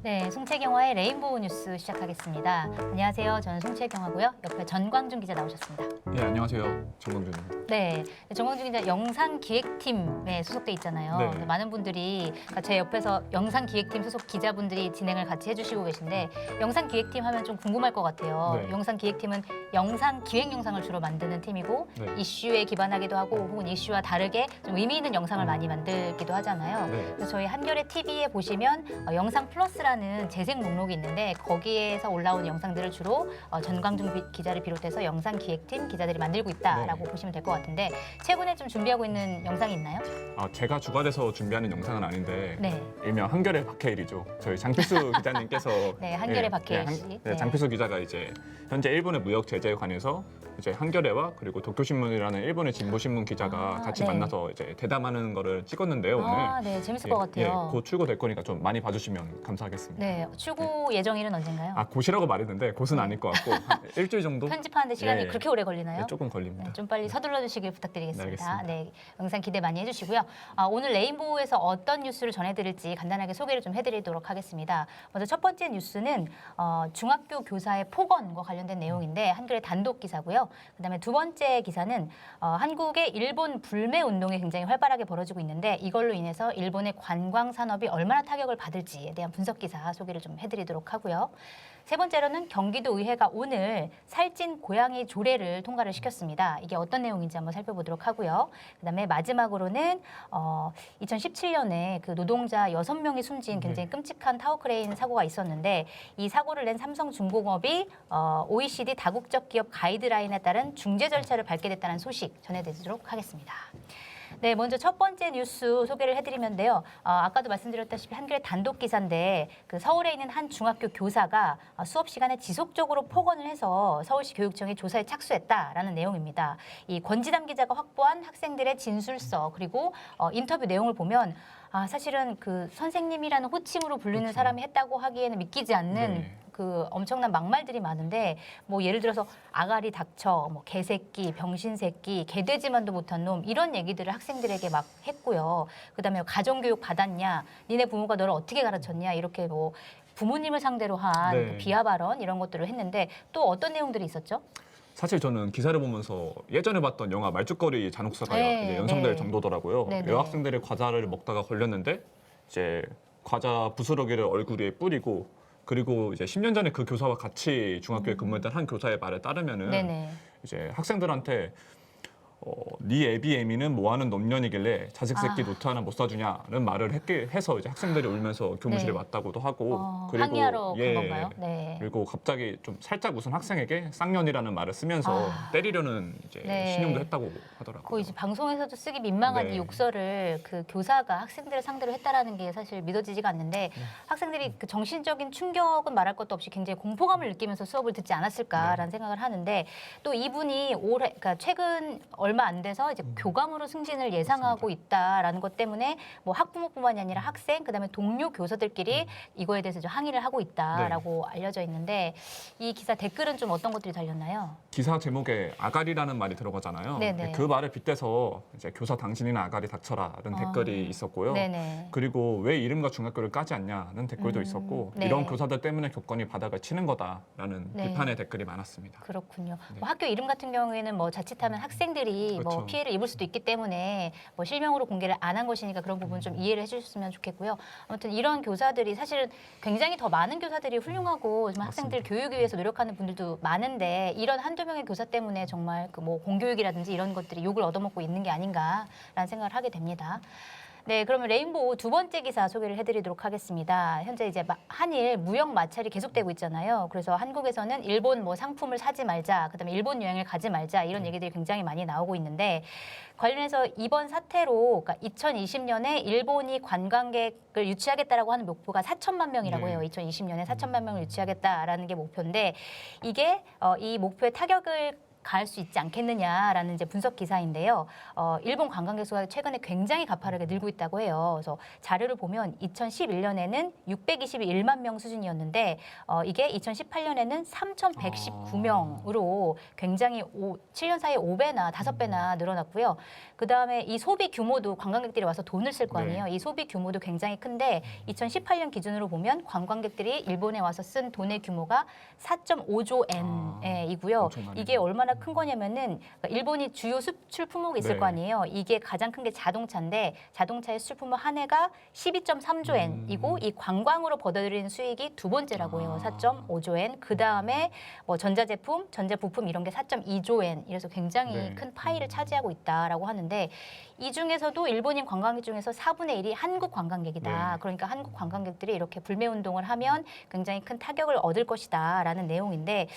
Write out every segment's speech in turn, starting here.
네, 송채경화의 레인보우 뉴스 시작하겠습니다. 안녕하세요. 저는 송채경화고요. 옆에 전광준 기자 나오셨습니다. 네, 안녕하세요. 정광준입니다. 네, 정광준 기자 영상기획팀에 소속돼 있잖아요. 네. 그래서 많은 분들이 제 옆에서 영상기획팀 소속 기자분들이 진행을 같이 해주시고 계신데 영상기획팀 하면 좀 궁금할 것 같아요. 네. 영상기획팀은 영상기획 영상을 주로 만드는 팀이고 네. 이슈에 기반하기도 하고 혹은 이슈와 다르게 좀 의미 있는 영상을 많이 만들기도 하잖아요. 네. 그래서 저희 한겨레 TV에 보시면 영상 플러스라는 재생 목록이 있는데 거기에서 올라온 영상들을 주로 전광준 기자를 비롯해서 영상기획팀 기자들이 만들고 있다라고 보시면 될 것 같은데 최근에 좀 준비하고 있는 영상이 있나요? 제가 주가 돼서 준비하는 영상은 아닌데 네. 일명 한겨레 박해일이죠. 저희 장필수 기자님께서 네, 한겨레 박해일 씨. 네, 네. 장필수 기자가 이제 현재 일본의 무역 제재에 관해서 이제 한겨레와 그리고 도쿄신문이라는 일본의 진보신문 기자가 같이 네. 만나서 이제 대담하는 거를 찍었는데요. 오늘. 네, 재밌을 것 같아요. 곧 출고될 거니까 좀 많이 봐주시면 감사하겠습니다. 네, 출고 예정일은 언젠가요? 곧이라고 말했는데 곧은 아닐 것 같고 한 일주일 정도? 편집하는데 시간이 예. 그렇게 오래 걸리나요? 네, 조금 걸립니다. 네, 좀 빨리 서둘러 주시길 부탁드리겠습니다. 네, 알겠습니다. 네, 영상 기대 많이 해주시고요. 오늘 레인보우에서 어떤 뉴스를 전해드릴지 간단하게 소개를 좀 해드리도록 하겠습니다. 먼저 첫 번째 뉴스는 중학교 교사의 폭언과 관련된 내용인데 한겨레 단독 기사고요. 그다음에 두 번째 기사는 한국의 일본 불매 운동이 굉장히 활발하게 벌어지고 있는데 이걸로 인해서 일본의 관광 산업이 얼마나 타격을 받을지에 대한 분석 기사 소개를 좀 해드리도록 하고요. 세 번째로는 경기도 의회가 오늘 살찐 고양이 조례를 통과를 시켰습니다. 이게 어떤 내용인지 한번 살펴보도록 하고요. 그다음에 마지막으로는 2017년에 그 노동자 6명이 숨진 굉장히 끔찍한 타워크레인 사고가 있었는데 이 사고를 낸 삼성중공업이 OECD 다국적 기업 가이드라인에 따른 중재 절차를 밟게 됐다는 소식 전해드리도록 하겠습니다. 네, 먼저 첫 번째 뉴스 소개를 해드리면요. 아까도 말씀드렸다시피 한겨레 단독 기사인데 그 서울에 있는 한 중학교 교사가 수업 시간에 지속적으로 폭언을 해서 서울시 교육청이 조사에 착수했다라는 내용입니다. 이 권지담 기자가 확보한 학생들의 진술서 그리고 인터뷰 내용을 보면 사실은 그 선생님이라는 호칭으로 불리는 그렇죠. 사람이 했다고 하기에는 믿기지 않는 네. 그 엄청난 막말들이 많은데 뭐 예를 들어서 아가리 닥쳐, 뭐 개새끼, 병신새끼, 개돼지만도 못한 놈 이런 얘기들을 학생들에게 막 했고요. 그다음에 가정교육 받았냐, 니네 부모가 너를 어떻게 가르쳤냐 이렇게 뭐 부모님을 상대로 한 네. 그 비하 발언 이런 것들을 했는데 또 어떤 내용들이 있었죠? 사실 저는 기사를 보면서 예전에 봤던 영화 말죽거리 잔혹사가 네, 이제 연상될 네. 정도더라고요. 네, 네. 여학생들이 과자를 먹다가 걸렸는데 이제 과자 부스러기를 얼굴 위에 뿌리고 그리고 이제 10년 전에 그 교사와 같이 중학교에 근무했던 한 교사의 말에 따르면은 네네. 이제 학생들한테 네 애비 애미는 뭐하는 놈년이길래 자식 새끼 노트 하나 못 사주냐는 말을 해서 이제 학생들이 울면서 교무실에 네. 왔다고도 하고 항의하러 간 건가요? 네. 그리고 갑자기 좀 살짝 웃은 학생에게 쌍년이라는 말을 쓰면서 때리려는 이제 네. 신용도 했다고 하더라고요. 그 이제 방송에서도 쓰기 민망한 네. 이 욕설을 그 교사가 학생들을 상대로 했다라는 게 사실 믿어지지가 않는데 학생들이 그 정신적인 충격은 말할 것도 없이 굉장히 공포감을 느끼면서 수업을 듣지 않았을까라는 생각을 하는데 또 이분이 올해 그러니까 최근 얼마 안 돼서 이제 교감으로 승진을 예상하고 있다라는 것 때문에 뭐 학부모뿐만이 아니라 학생 그다음에 동료 교사들끼리 이거에 대해서 좀 항의를 하고 있다라고 알려져 있는데 이 기사 댓글은 좀 어떤 것들이 달렸나요? 기사 제목에 아가리라는 말이 들어가잖아요. 네네. 그 말을 빗대서 이제 교사 당신이나 아가리 닥쳐라는 댓글이 있었고요. 네네. 그리고 왜 이름과 중학교를 까지 않냐는 댓글도 있었고 네. 이런 교사들 때문에 교권이 바닥을 치는 거다라는 네. 비판의 댓글이 많았습니다. 그렇군요. 뭐 학교 이름 같은 경우에는 뭐 자칫하면 학생들이 뭐 그렇죠. 피해를 입을 수도 있기 때문에 뭐 실명으로 공개를 안 한 것이니까 그런 부분 좀 이해를 해주셨으면 좋겠고요. 아무튼 이런 교사들이 사실은 굉장히 더 많은 교사들이 훌륭하고 좀 학생들 교육을 위해서 노력하는 분들도 많은데 이런 한두 명의 교사 때문에 정말 그 뭐 공교육이라든지 이런 것들이 욕을 얻어먹고 있는 게 아닌가라는 생각을 하게 됩니다. 네, 그러면 레인보우 두 번째 기사 소개를 해드리도록 하겠습니다. 현재 이제 한일 무역 마찰이 계속되고 있잖아요. 그래서 한국에서는 일본 뭐 상품을 사지 말자, 그다음에 일본 여행을 가지 말자 이런 얘기들이 굉장히 많이 나오고 있는데 관련해서 이번 사태로 그러니까 2020년에 일본이 관광객을 유치하겠다라고 하는 목표가 4천만 명이라고 해요. 2020년에 4천만 명을 유치하겠다라는 게 목표인데 이게 이 목표에 타격을 가할 수 있지 않겠느냐라는 이제 분석 기사인데요. 일본 관광객 수가 최근에 굉장히 가파르게 늘고 있다고 해요. 그래서 자료를 보면 2011년에는 621만 명 수준이었는데 이게 2018년에는 3,119명으로 굉장히 7년 사이에 5배나 5배나 늘어났고요. 그다음에 이 소비 규모도 관광객들이 와서 돈을 쓸 거 아니에요. 이 소비 규모도 굉장히 큰데 2018년 기준으로 보면 관광객들이 일본에 와서 쓴 돈의 규모가 4.5조 엔이고요. 엄청나네요. 이게 얼마나 큰 거냐면은 일본이 주요 수출 품목이 있을 네. 거 아니에요. 이게 가장 큰 게 자동차인데 자동차의 수출 품목 한 해가 12.3조 엔이고 이 관광으로 벌어들이는 수익이 두 번째라고 해요. 4.5조 엔. 그 다음에 뭐 전자제품, 전자부품 이런 게 4.2조 엔. 이래서 굉장히 네. 큰 파이를 차지하고 있다라고 하는데 이 중에서도 일본인 관광객 중에서 4분의 1이 한국 관광객이다. 네. 그러니까 한국 관광객들이 이렇게 불매 운동을 하면 굉장히 큰 타격을 얻을 것이다라는 내용인데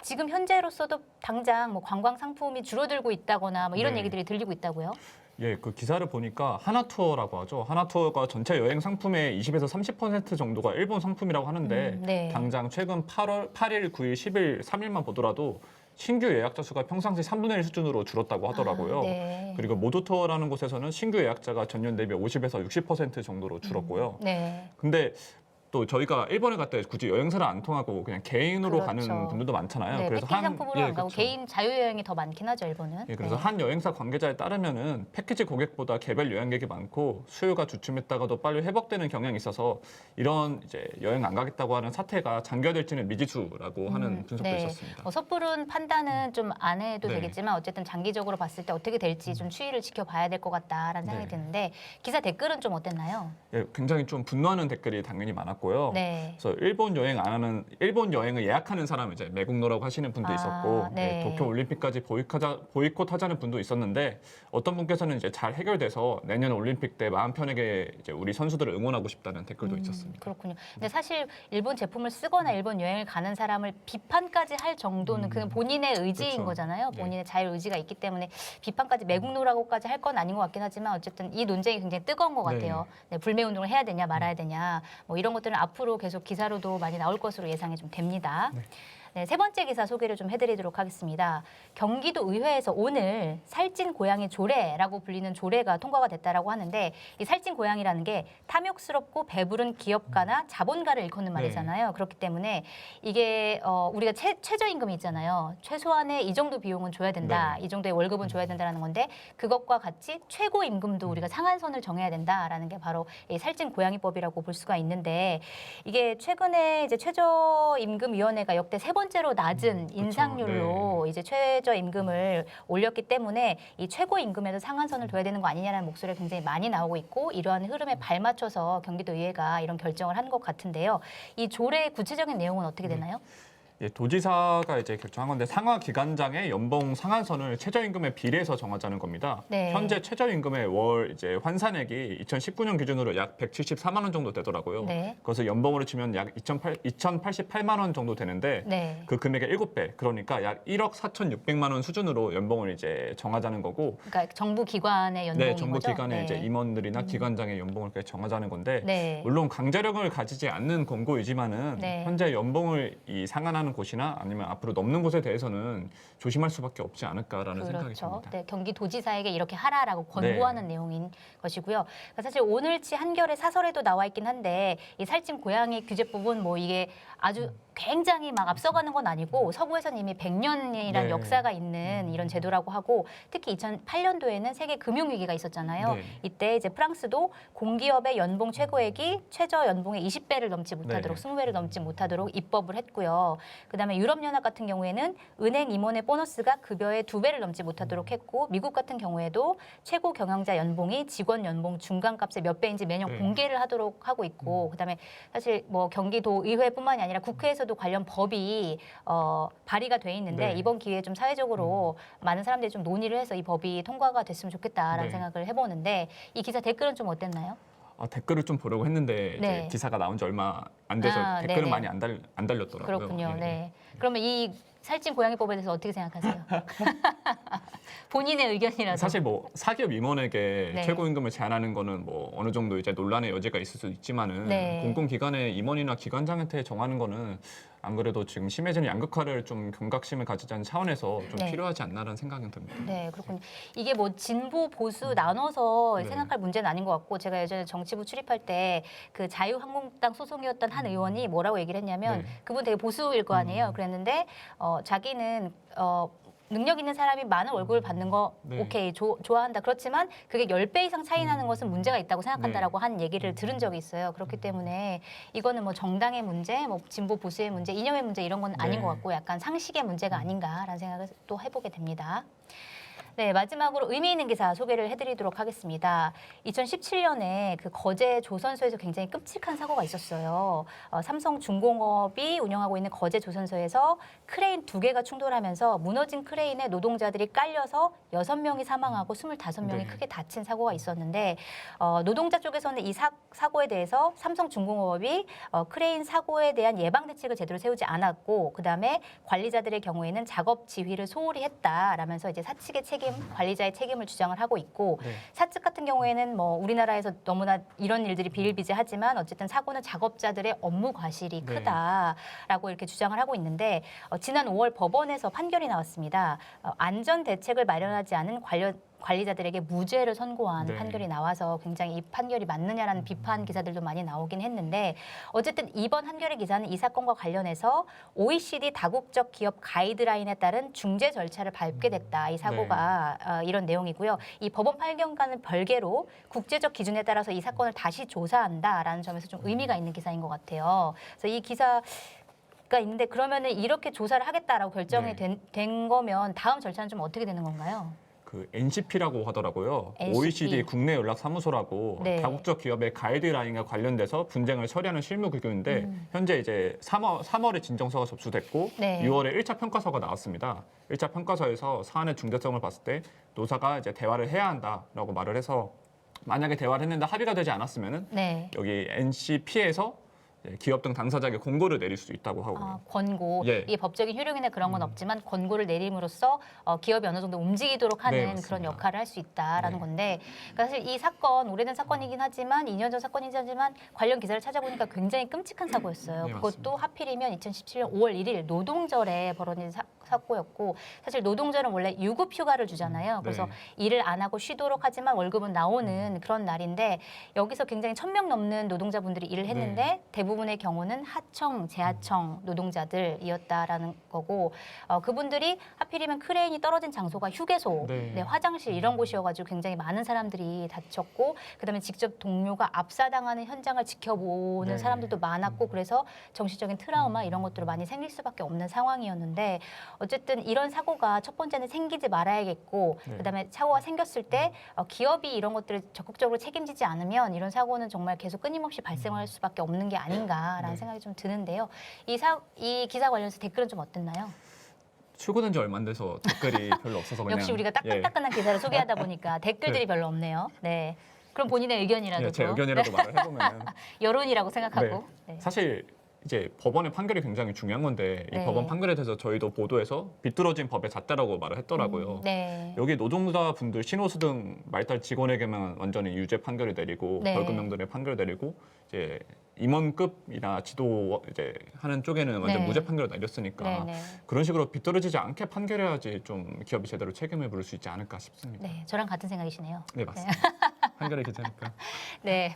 지금 현재로서도 당장 뭐 관광 상품이 줄어들고 있다거나 뭐 이런 네. 얘기들이 들리고 있다고요? 예, 그 기사를 보니까 하나투어라고 하죠. 하나투어가 전체 여행 상품의 20에서 30% 정도가 일본 상품이라고 하는데 네. 당장 최근 8일, 9일, 10일, 3일만 보더라도 신규 예약자 수가 평상시 3분의 1 수준으로 줄었다고 하더라고요. 네. 그리고 모두투어라는 곳에서는 신규 예약자가 전년 대비 50에서 60% 정도로 줄었고요. 네. 근데 또 저희가 일본에 갈 때 굳이 여행사를 안 통하고 그냥 개인으로 그렇죠. 가는 분들도 많잖아요. 네, 그래서 패키지 상품으로 안 가고 그렇죠. 개인 자유여행이 더 많긴 하죠, 일본은. 예, 그래서 네. 한 여행사 관계자에 따르면은 패키지 고객보다 개별 여행객이 많고 수요가 주춤했다가도 빨리 회복되는 경향이 있어서 이런 이제 여행 안 가겠다고 하는 사태가 장기화될지는 미지수라고 하는 분석도 네. 있었습니다. 섣부른 판단은 좀 안 해도 네. 되겠지만 어쨌든 장기적으로 봤을 때 어떻게 될지 좀 추이를 지켜봐야 될 것 같다라는 생각이 네. 드는데 기사 댓글은 좀 어땠나요? 예, 굉장히 좀 분노하는 댓글이 당연히 많았고요. 네. 그래서 일본 여행을 예약하는 사람은 이제 매국노라고 하시는 분도 아, 있었고 네. 도쿄 올림픽까지 보이콧하자는 분도 있었는데 어떤 분께서는 이제 잘 해결돼서 내년 올림픽 때 마음 편하게 이제 우리 선수들을 응원하고 싶다는 댓글도 있었습니다. 그렇군요. 근데 사실 일본 제품을 쓰거나 일본 여행을 가는 사람을 비판까지 할 정도는 그냥 본인의 의지인 그렇죠. 거잖아요. 네. 본인의 자유 의지가 있기 때문에 비판까지 매국노라고까지 할 건 아닌 것 같긴 하지만 어쨌든 이 논쟁이 굉장히 뜨거운 것 같아요. 네, 불매 운동을 해야 되냐 말아야 되냐 뭐 이런 것들은 앞으로 계속 기사로도 많이 나올 것으로 예상이 좀 됩니다. 네, 세 번째 기사 소개를 좀 해드리도록 하겠습니다. 경기도 의회에서 오늘 살찐 고양이 조례라고 불리는 조례가 통과가 됐다라고 하는데 이 살찐 고양이라는 게 탐욕스럽고 배부른 기업가나 자본가를 일컫는 말이잖아요. 그렇기 때문에 이게 우리가 최저임금이 있잖아요. 최소한의 이 정도 비용은 줘야 된다. 이 정도의 월급은 줘야 된다는 건데 그것과 같이 최고임금도 우리가 상한선을 정해야 된다라는 게 바로 이 살찐 고양이법이라고 볼 수가 있는데 이게 최근에 이제 최저임금위원회가 역대 세 번째로 낮은 인상률로 이제 최저임금을 올렸기 때문에 이 최고임금에도 상한선을 둬야 되는 거 아니냐라는 목소리가 굉장히 많이 나오고 있고 이러한 흐름에 발맞춰서 경기도의회가 이런 결정을 한 것 같은데요. 이 조례의 구체적인 내용은 어떻게 되나요? 예, 도지사가 이제 결정한 건데 상하 기관장의 연봉 상한선을 최저임금에 비례해서 정하자는 겁니다. 네. 현재 최저임금의 월 이제 환산액이 2019년 기준으로 약 174만 원 정도 되더라고요. 네. 그것을 연봉으로 치면 약 2,088만 원 정도 되는데 네. 그 금액의 7배, 그러니까 약 1억 4,600만 원 수준으로 연봉을 이제 정하자는 거고. 그러니까 정부 기관의 연봉인 네, 정부 거죠? 기관의 네. 이제 임원들이나 기관장의 연봉을 그렇게 정하자는 건데 네. 물론 강제력을 가지지 않는 권고이지만은 네. 현재 연봉을 이 상한하는 곳이나 아니면 앞으로 넘는 곳에 대해서는 조심할 수밖에 없지 않을까라는 생각이 그렇죠. 듭니다. 네, 경기도지사에게 이렇게 하라라고 권고하는 내용인 것이고요. 그러니까 사실 오늘치 한겨레 사설에도 나와 있긴 한데 이 살찐 고양이 규제법은 뭐 이게 아주 굉장히 막 앞서가는 건 아니고 서구에서는 이미 100년이라는 네. 역사가 있는 이런 제도라고 하고 특히 2008년도에는 세계 금융위기가 있었잖아요. 네. 이때 이제 프랑스도 공기업의 연봉 최고액이 최저 연봉의 20배를 넘지 못하도록 네. 20배를 넘지 못하도록 입법을 했고요. 그다음에 유럽연합 같은 경우에는 은행 임원의 보너스가 급여의 2배를 넘지 못하도록 했고 미국 같은 경우에도 최고 경영자 연봉이 직원 연봉 중간값의 몇 배인지 매년 네. 공개를 하도록 하고 있고 그다음에 사실 뭐 경기도 의회뿐만이 아니라 국회에서도 관련 법이 발의가 돼 있는데 네. 이번 기회에 좀 사회적으로 많은 사람들이 좀 논의를 해서 이 법이 통과가 됐으면 좋겠다라는 네. 생각을 해보는데 이 기사 댓글은 좀 어땠나요? 댓글을 좀 보려고 했는데 네. 이제 기사가 나온 지 얼마 안 돼서 댓글은 네네. 많이 안 달렸더라고요. 그렇군요. 예. 네. 그러면 이 살찐 고양이법에 대해서 어떻게 생각하세요? 본인의 의견이라도. 사실 뭐 사기업 임원에게 네. 최고임금을 제한하는 거는 뭐 어느 정도 이제 논란의 여지가 있을 수 있지만은 네. 공공기관의 임원이나 기관장한테 정하는 거는 안 그래도 지금 심해지는 양극화를 좀 경각심을 가지자는 차원에서 좀 네. 필요하지 않나라는 생각이 듭니다. 네, 그렇군요. 이게 뭐 진보 보수 나눠서 네. 생각할 문제는 아닌 것 같고 제가 예전에 정치부 출입할 때 그 자유한국당 소속이었던 한 의원이 뭐라고 얘기를 했냐면 네. 그분 되게 보수일 거 아니에요. 그랬는데 자기는 능력 있는 사람이 많은 월급을 받는 거 네. 오케이 좋아한다. 그렇지만 그게 10배 이상 차이 나는 것은 문제가 있다고 생각한다라고 한 얘기를 들은 적이 있어요. 그렇기 때문에 이거는 뭐 정당의 문제, 뭐 진보 보수의 문제, 이념의 문제 이런 건 아닌 네. 것 같고 약간 상식의 문제가 아닌가라는 생각을 또 해보게 됩니다. 네, 마지막으로 의미 있는 기사 소개를 해드리도록 하겠습니다. 2017년에 그 거제 조선소에서 굉장히 끔찍한 사고가 있었어요. 삼성중공업이 운영하고 있는 거제 조선소에서 크레인 2개가 충돌하면서 무너진 크레인에 노동자들이 깔려서 6명이 사망하고 25명이 네. 크게 다친 사고가 있었는데 노동자 쪽에서는 이 사고에 대해서 삼성중공업이 크레인 사고에 대한 예방 대책을 제대로 세우지 않았고 그다음에 관리자들의 경우에는 작업 지휘를 소홀히 했다라면서 이제 사측의 책임, 관리자의 책임을 주장을 하고 있고 네. 사측 같은 경우에는 뭐 우리나라에서 너무나 이런 일들이 비일비재하지만 어쨌든 사고는 작업자들의 업무 과실이 네. 크다라고 이렇게 주장을 하고 있는데 지난 5월 법원에서 판결이 나왔습니다. 안전 대책을 마련하지 않은 관리자들에게 무죄를 선고한 네. 판결이 나와서 굉장히 이 판결이 맞느냐라는 비판 기사들도 많이 나오긴 했는데 어쨌든 이번 한겨레 기사는 이 사건과 관련해서 OECD 다국적 기업 가이드라인에 따른 중재 절차를 밟게 됐다. 이 사고가 이런 내용이고요. 이 법원 판결과는 별개로 국제적 기준에 따라서 이 사건을 다시 조사한다라는 점에서 좀 의미가 있는 기사인 것 같아요. 그래서 이 기사가 있는데 그러면은 이렇게 조사를 하겠다라고 결정이 네. 된 거면 다음 절차는 좀 어떻게 되는 건가요? 그 NCP라고 하더라고요. NCP. OECD 국내 연락 사무소라고 네. 다국적 기업의 가이드라인과 관련돼서 분쟁을 처리하는 실무 규규인데 현재 이제 3월에 진정서가 접수됐고 네. 6월에 1차 평가서가 나왔습니다. 1차 평가서에서 사안의 중대성을 봤을 때 노사가 이제 대화를 해야 한다라고 말을 해서 만약에 대화를 했는데 합의가 되지 않았으면은 네. 여기 NCP에서 기업 등 당사자에게 공고를 내릴 수 있다고 하고요. 권고 예. 이게 법적인 효력이나 그런 건 없지만 권고를 내림으로써 기업이 어느 정도 움직이도록 하는 네, 그런 맞습니다. 역할을 할 수 있다라는 네. 건데 그러니까 사실 이 사건 오래된 사건이긴 하지만 2년 전 사건이긴 하지만 관련 기사를 찾아보니까 굉장히 끔찍한 사고였어요. 네, 그것도 맞습니다. 하필이면 2017년 5월 1일 노동절에 벌어진 사고였고 사실 노동절은 원래 유급 휴가를 주잖아요. 그래서 네. 일을 안 하고 쉬도록 하지만 월급은 나오는 그런 날인데 여기서 굉장히 1,000명 넘는 노동자분들이 일을 했는데 대부분의 경우는 하청, 재하청 노동자들이었다라는 거고 그분들이 하필이면 크레인이 떨어진 장소가 휴게소, 네. 화장실 이런 곳이어가지고 굉장히 많은 사람들이 다쳤고 그다음에 직접 동료가 압사당하는 현장을 지켜보는 네. 사람들도 많았고 그래서 정신적인 트라우마 이런 것들을 많이 생길 수밖에 없는 상황이었는데 어쨌든 이런 사고가 첫 번째는 생기지 말아야겠고 네. 그다음에 사고가 생겼을 때 기업이 이런 것들을 적극적으로 책임지지 않으면 이런 사고는 정말 계속 끊임없이 발생할 수밖에 없는 게 아닌가라는 네. 생각이 좀 드는데요. 이 기사 관련해서 댓글은 좀 어땠나요? 출근한 지 얼마 안 돼서 댓글이 별로 없어서 그냥 역시 우리가 예. 따끈따끈한 기사를 소개하다 보니까 댓글들이 별로 없네요. 네. 그럼 본인의 의견이라도 예, 제 좀 의견이라도 말을 해보면 여론이라고 생각하고. 네. 사실 이제 법원의 판결이 굉장히 중요한 건데 네. 이 법원 판결에 대해서 저희도 보도에서 비뚤어진 법의 잣대라고 말을 했더라고요. 네. 여기 노동자분들 신호수 등 말단 직원에게만 완전히 유죄 판결을 내리고 네. 벌금 명분의 판결을 내리고 이제 임원급이나 지도 이제 하는 쪽에는 완전 네. 무죄 판결을 내렸으니까 네, 네. 그런 식으로 비뚤어지지 않게 판결해야지 좀 기업이 제대로 책임을 물을 수 있지 않을까 싶습니다. 네, 저랑 같은 생각이시네요. 네, 맞습니다. 한겨레 기자니까. 네,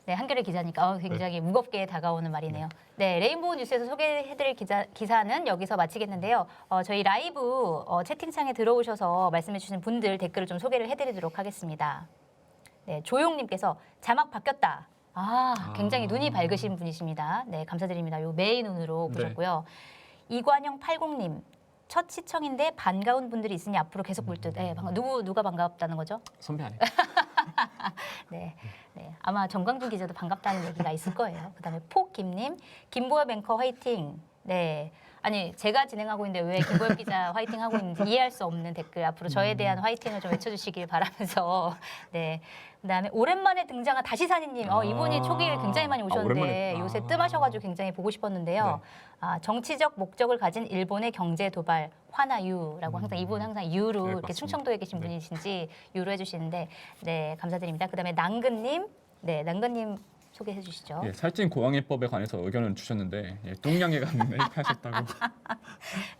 네 한겨레 기자니까 굉장히 무겁게 다가오는 말이네요. 네, 레인보우 뉴스에서 소개해드릴 기사는 여기서 마치겠는데요. 저희 라이브 채팅창에 들어오셔서 말씀해주신 분들 댓글을 좀 소개를 해드리도록 하겠습니다. 네, 조용님께서 자막 바뀌었다. 굉장히 눈이 밝으신 분이십니다. 네, 감사드립니다. 요 메인 눈으로 네. 보셨고요. 이관영 80님. 첫 시청인데 반가운 분들이 있으니 앞으로 계속 볼 듯. 네, 누가 반갑다는 거죠? 선배 아니에요? 네, 네. 아마 정광준 기자도 반갑다는 얘기가 있을 거예요. 그다음에 포김님, 김보엽 앵커 화이팅. 네, 아니 제가 진행하고 있는데 왜 김보엽 기자 화이팅 하고 있는지 이해할 수 없는 댓글 앞으로 저에 대한 화이팅을 좀 외쳐주시길 바라면서 네. 그다음에 오랜만에 등장한 다시사니님, 이분이 초기에 굉장히 많이 오셨는데 오랜만에. 요새 뜸하셔가지고 굉장히 보고 싶었는데요. 정치적 목적을 가진 일본의 경제 도발 화나유라고 항상 이분 항상 유로 네, 이렇게 맞습니다. 충청도에 계신 네. 분이신지 유로 해주시는데 네 감사드립니다. 그다음에 남근님, 네 남근님 소개해 주시죠. 예, 살찐 고양이법에 관해서 의견을 주셨는데 예, 뚱냥이가 입하셨다고.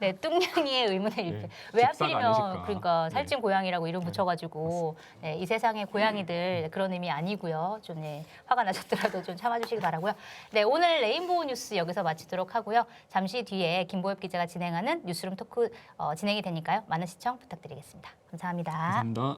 네, 뚱냥이의 의문의 일패. 예, 왜 집사가 하필이면 아니실까. 그러니까 예. 살찐 고양이라고 이름 붙여가지고 네, 이 세상의 고양이들 그런 의미 아니고요. 좀 네, 화가 나셨더라도 좀 참아주시기 바라고요. 네, 오늘 레인보우 뉴스 여기서 마치도록 하고요. 잠시 뒤에 김보엽 기자가 진행하는 뉴스룸 토크 진행이 되니까요. 많은 시청 부탁드리겠습니다. 감사합니다. 감사합니다.